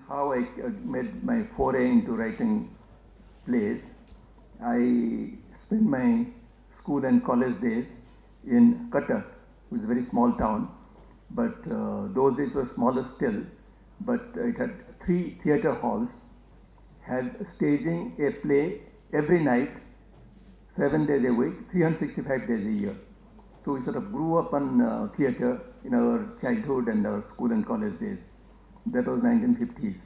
how I made my foray into writing plays. I spent my school and college days in Cuttack, which is a very small town, but those days were smaller still, but it had 3 theatre halls, had staging a play every night, 7 days a week, 365 days a year. So we sort of grew up on theatre in our childhood and our school and college days. That was 1950s.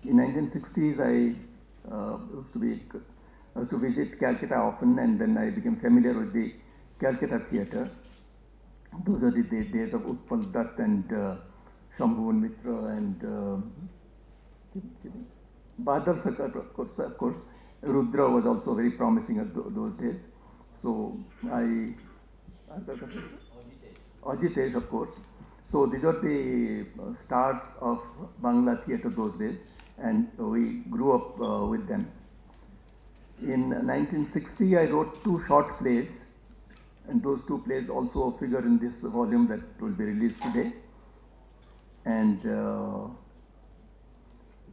In 1960s, I used to visit Calcutta often, and then I became familiar with the Calcutta theatre. Those are the days of Utpal Dutt and Shambhu Mitra and Badal Sakat, of course. Rudra was also very promising at those days. So Ajitesh, of course. So these are the stars of Bangla theatre those days, and we grew up with them. In 1960, I wrote 2 short plays, and those 2 plays also figure in this volume that will be released today. And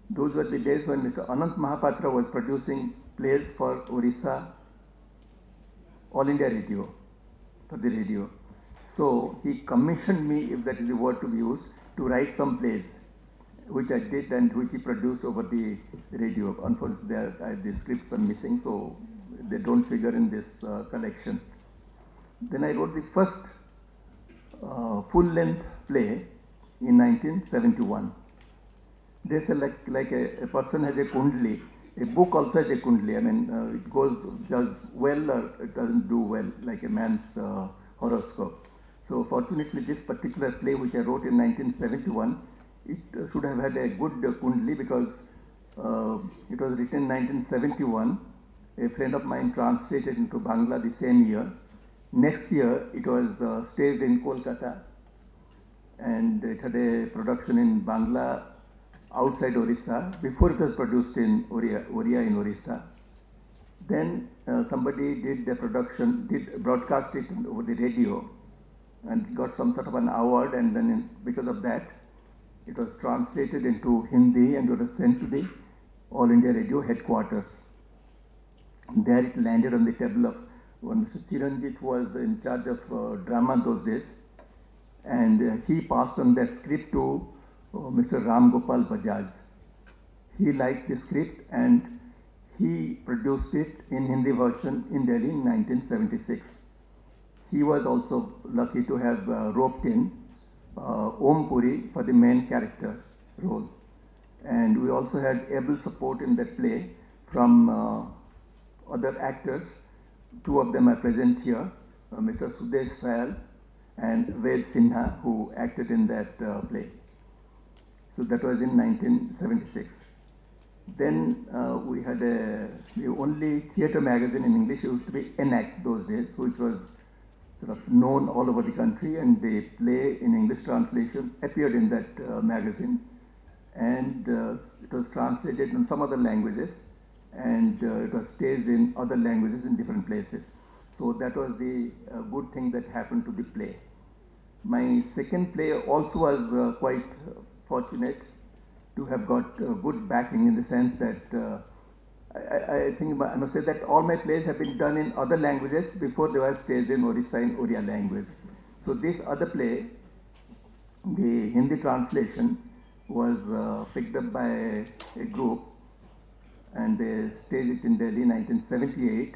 those were the days when Mr. Anant Mahapatra was producing plays for Orissa All India Radio, for the radio. So he commissioned me, if that is the word to be used, to write some plays, which I did and which he produced over the radio. Unfortunately, the scripts are missing, so they don't figure in this collection. Then I wrote the first full-length play in 1971. They say like a person has a kundli, a book also has a kundli. I mean, it does well or it doesn't do well, like a man's horoscope. So fortunately, this particular play which I wrote in 1971, it should have had a good kundli because it was written in 1971. A friend of mine translated into Bangla the same year. Next year, it was staged in Kolkata, and it had a production in Bangla outside Orissa before it was produced in Oria in Orissa. Then somebody did the production, broadcast it over the radio, and got some sort of an award, and then because of that, it was translated into Hindi and it was sent to the All India Radio headquarters. And there it landed on the table of when Mr. Chiranjit was in charge of drama those days, and he passed on that script to Mr. Ram Gopal Bajaj. He liked the script and he produced it in Hindi version in Delhi in 1976. He was also lucky to have roped in Om Puri for the main character role. And we also had able support in that play from other actors. 2 of them are present here, Mr. Sudesh Sayal and Ved Sinha, who acted in that play. So that was in 1976. Then we had the only theatre magazine in English used to be Enact those days, which was sort of known all over the country, and the play in English translation appeared in that magazine, and it was translated in some other languages, and it was staged in other languages in different places. So that was the good thing that happened to the play. My second play also was quite fortunate to have got good backing, in the sense that I think I must say that all my plays have been done in other languages before they were staged in Orissa in Oriya language. So this other play, the Hindi translation, was picked up by a group, and they staged it in Delhi in 1978,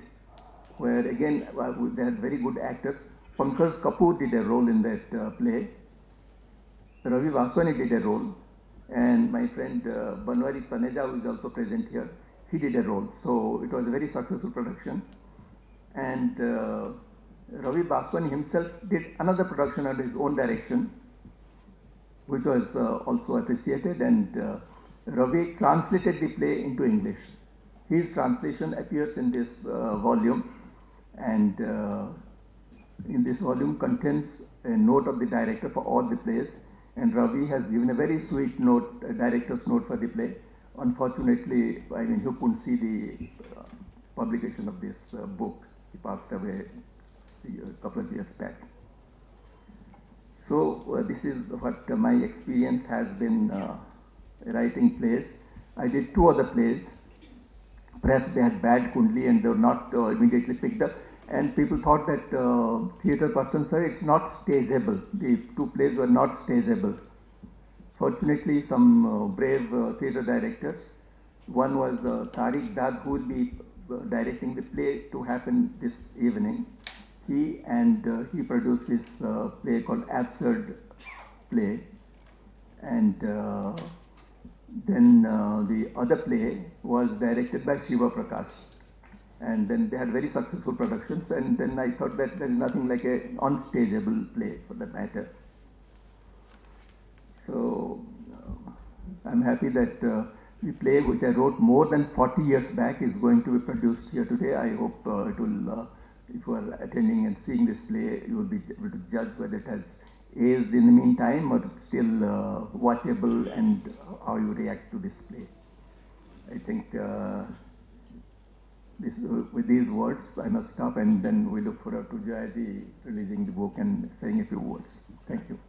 where again they had very good actors. Pankaj Kapoor did a role in that play. Ravi Vaswani did a role, and my friend Banwari Taneja, who is also present here, he did a role. So it was a very successful production. And Ravi Vaswani himself did another production under his own direction, which was also appreciated, and Ravi translated the play into English. His translation appears in this volume, and in this volume contains a note of the director for all the plays, and Ravi has given a very sweet note, a director's note for the play. Unfortunately, I mean, he couldn't see the publication of this book. He passed away a couple of years back. So this is what my experience has been writing plays. I did 2 other plays. Perhaps they had bad Kundli and they were not immediately picked up. And people thought that theatre person, sir, it's not stageable. The 2 plays were not stageable. Fortunately, some brave theatre directors. One was Tariq Dag, who will be directing the play to happen this evening. He produced this play called Absurd Play, and then the other play was directed by Shiva Prakash, and then they had very successful productions. And then I thought that there is nothing like a unstageable play for that matter. So I'm happy that the play which I wrote more than 40 years back is going to be produced here today. I hope it will, if you are attending and seeing this play, you will be able to judge whether it has aged in the meantime or still watchable, and how you react to this play. I think with these words I must stop, and then we look forward to Jayaji releasing the book and saying a few words. Thank you.